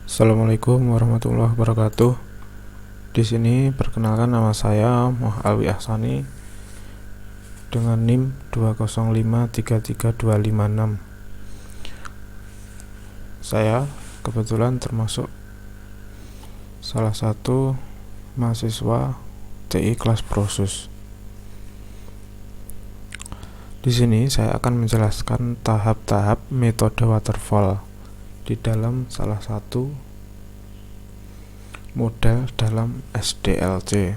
Assalamualaikum warahmatullahi wabarakatuh. Di sini perkenalkan, nama saya Muhammad Alwi Ahsani dengan NIM 205335256. Saya kebetulan termasuk salah satu mahasiswa TI kelas Prosus. Di sini saya akan menjelaskan tahap-tahap metode waterfall di dalam salah satu model dalam SDLC.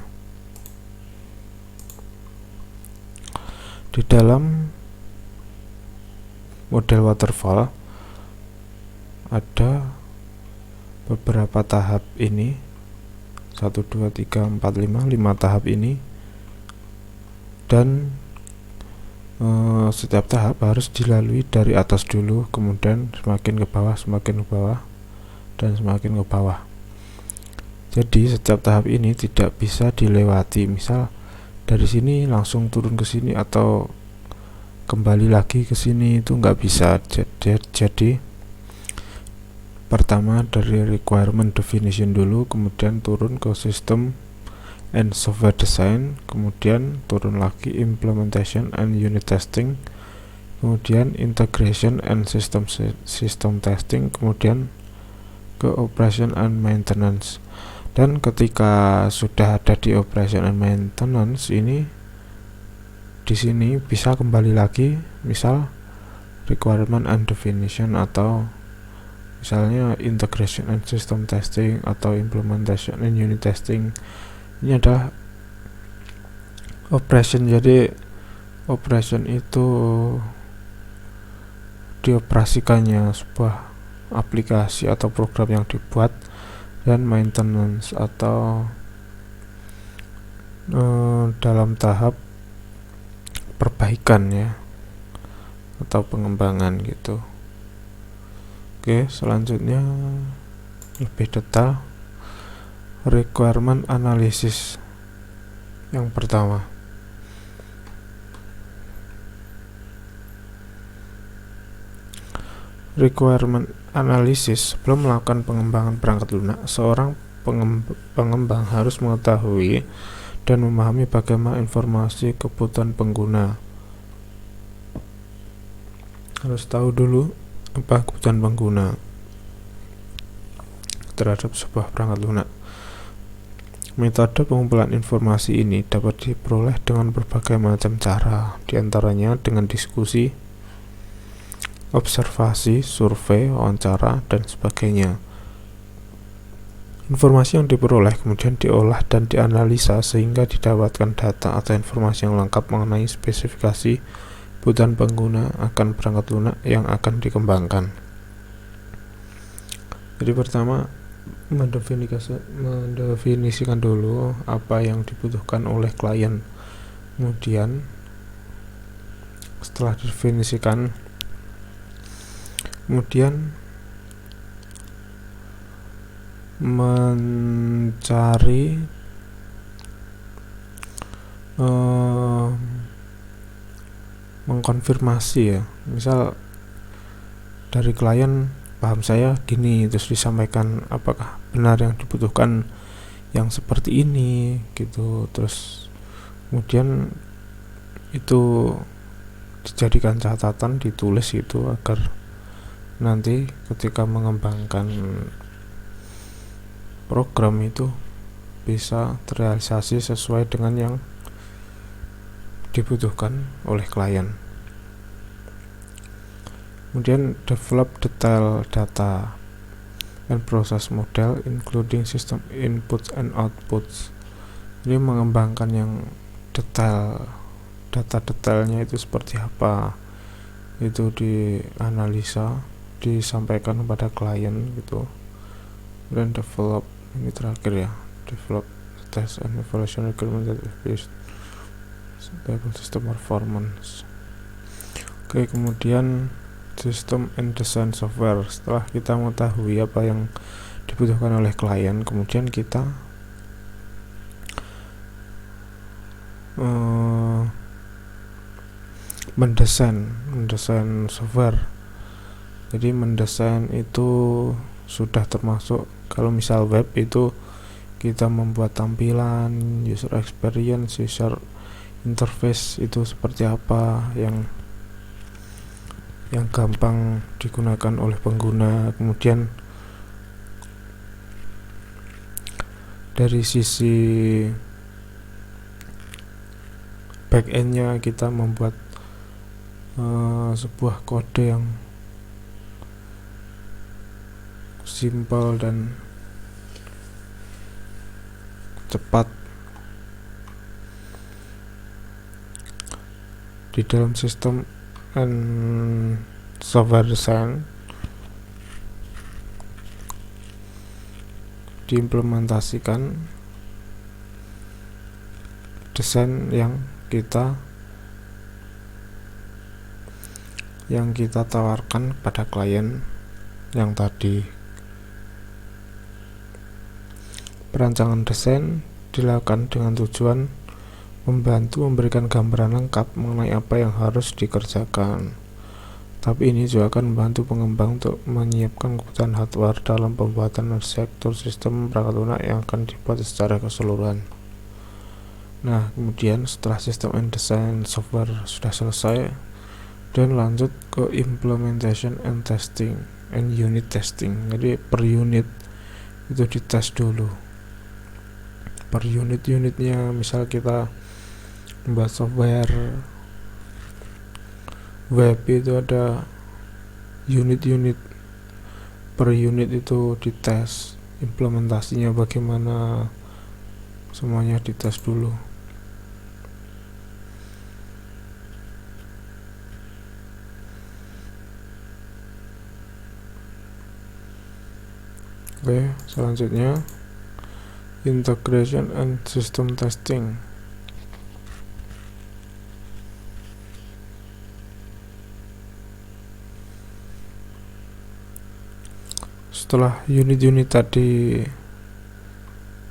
Di dalam model waterfall ada beberapa tahap ini, 1, 2, 3, 4, 5 tahap ini, dan setiap tahap harus dilalui dari atas dulu, kemudian semakin ke bawah, dan semakin ke bawah. Jadi setiap tahap ini tidak bisa dilewati. Misal dari sini langsung turun ke sini atau kembali lagi ke sini, itu nggak bisa. Jadi pertama dari requirement definition dulu, kemudian turun ke system and software design, kemudian turun lagi implementation and unit testing, kemudian integration and system testing, kemudian ke operation and maintenance. Dan ketika sudah ada di operation and maintenance ini, di sini bisa kembali lagi, misal requirement and definition, atau misalnya integration and system testing, atau implementation and unit testing. Ini adalah operation. Jadi operation itu dioperasikannya sebuah aplikasi atau program yang dibuat, dan maintenance atau dalam tahap perbaikan ya, atau pengembangan gitu. Oke, selanjutnya lebih detail, requirement analysis. Yang pertama, requirement analysis. Sebelum melakukan pengembangan perangkat lunak, seorang pengembang harus mengetahui dan memahami bagaimana informasi kebutuhan pengguna. Harus tahu dulu apa kebutuhan pengguna terhadap sebuah perangkat lunak. Metode pengumpulan informasi ini dapat diperoleh dengan berbagai macam cara, diantaranya dengan diskusi, observasi, survei, wawancara, dan sebagainya. Informasi yang diperoleh kemudian diolah dan dianalisa sehingga didapatkan data atau informasi yang lengkap mengenai spesifikasi kebutuhan pengguna akan perangkat lunak yang akan dikembangkan. Jadi pertama, mendefinisikan dulu apa yang dibutuhkan oleh klien. Kemudian setelah didefinisikan, kemudian mencari mengkonfirmasi ya, misal dari klien, paham saya gini, terus disampaikan apakah benar yang dibutuhkan yang seperti ini gitu. Terus kemudian itu dijadikan catatan, ditulis itu, agar nanti ketika mengembangkan program itu bisa terrealisasi sesuai dengan yang dibutuhkan oleh klien. Kemudian develop detail data and process model including system inputs and outputs. Jadi mengembangkan yang detail, data-detailnya itu seperti apa, itu dianalisa, disampaikan kepada klien gitu. Dan develop, ini terakhir ya, develop test and evaluation requirement that is stable system performance. Oke, kemudian system and design software. Setelah kita mengetahui apa yang dibutuhkan oleh klien, kemudian kita mendesain software. Jadi mendesain itu sudah termasuk. Kalau misal web itu kita membuat tampilan, user experience, user interface itu seperti apa yang gampang digunakan oleh pengguna. Kemudian dari sisi backendnya kita membuat sebuah kode yang simple dan cepat. Di dalam sistem and software design diimplementasikan desain yang kita tawarkan pada klien yang tadi. Perancangan desain dilakukan dengan tujuan membantu memberikan gambaran lengkap mengenai apa yang harus dikerjakan. Tapi ini juga akan membantu pengembang untuk menyiapkan kebutuhan hardware dalam pembuatan arsitektur sistem perangkat lunak yang akan dibuat secara keseluruhan. Nah, kemudian setelah sistem and design software sudah selesai, dan lanjut ke implementation and testing and unit testing. Jadi per unit itu dites dulu. Per unitnya, misal kita membuat software web itu ada unit-unit, per unit itu dites, implementasinya bagaimana, semuanya dites dulu. Oke, selanjutnya integration and system testing. Setelah unit-unit tadi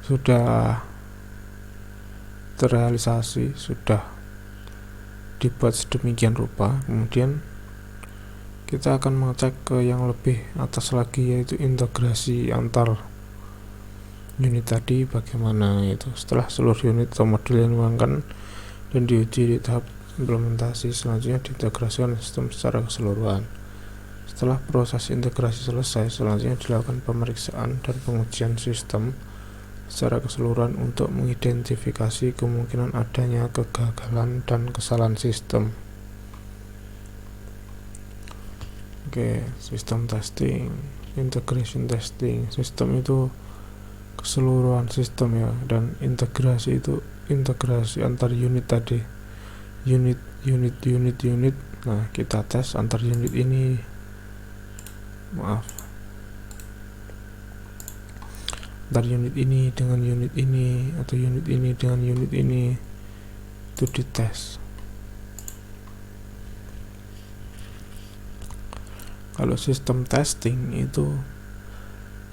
sudah terrealisasi, sudah dibuat sedemikian rupa, kemudian kita akan mengecek ke yang lebih atas lagi, yaitu integrasi antar unit tadi bagaimana itu. Setelah seluruh unit atau modul yang dikembangkan dan diuji di tahap implementasi, selanjutnya diintegrasikan sistem secara keseluruhan. Setelah proses integrasi selesai, selanjutnya dilakukan pemeriksaan dan pengujian sistem secara keseluruhan untuk mengidentifikasi kemungkinan adanya kegagalan dan kesalahan sistem. Oke, sistem testing, integration testing. Sistem itu keseluruhan sistem ya, dan integrasi itu integrasi antar unit tadi. Unit. Nah, kita tes antar unit ini. Antar unit ini dengan unit ini, atau unit ini dengan unit ini, itu dites. Kalau sistem testing itu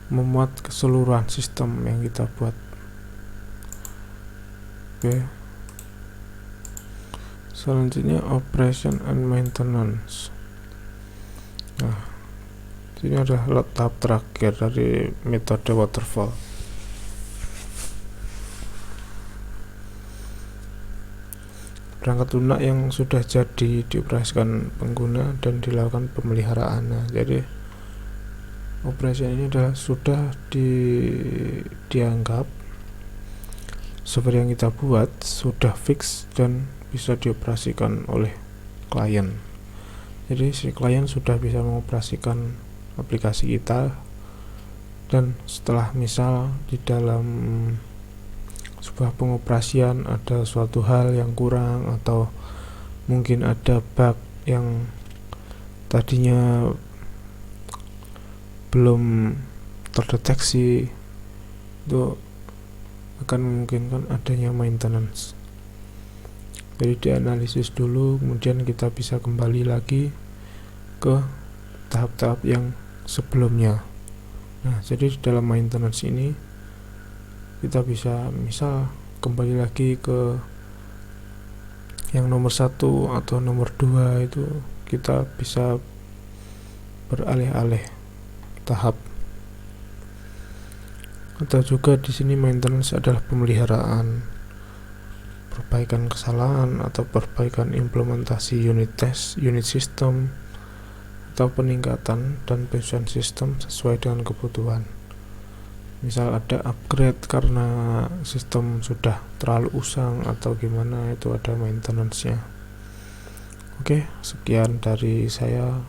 memuat keseluruhan sistem yang kita buat. Oke. Selanjutnya operation and maintenance. Nah, ini adalah tahap terakhir dari metode waterfall. Perangkat lunak yang sudah jadi dioperasikan pengguna dan dilakukan pemeliharaan. Nah, jadi operasi ini adalah sudah dianggap software yang kita buat sudah fix dan bisa dioperasikan oleh klien. Jadi si klien sudah bisa mengoperasikan aplikasi kita, dan setelah misal di dalam sebuah pengoperasian ada suatu hal yang kurang, atau mungkin ada bug yang tadinya belum terdeteksi, itu akan memungkinkan adanya maintenance. Jadi dianalisis dulu, kemudian kita bisa kembali lagi ke tahap-tahap yang sebelumnya. Nah, jadi dalam maintenance ini kita bisa misal kembali lagi ke yang nomor 1 atau nomor 2, itu kita bisa beralih-alih tahap. Atau juga di sini maintenance adalah pemeliharaan, perbaikan kesalahan atau perbaikan implementasi unit test, unit system, atau peningkatan dan penyesuaian sistem sesuai dengan kebutuhan. Misal ada upgrade karena sistem sudah terlalu usang atau gimana, itu ada maintenance-nya. Oke, sekian dari saya.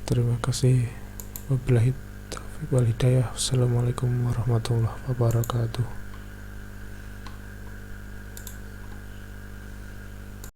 Terima kasih. Wabillahi taufiq wal hidayah. Wassalamualaikum warahmatullahi wabarakatuh.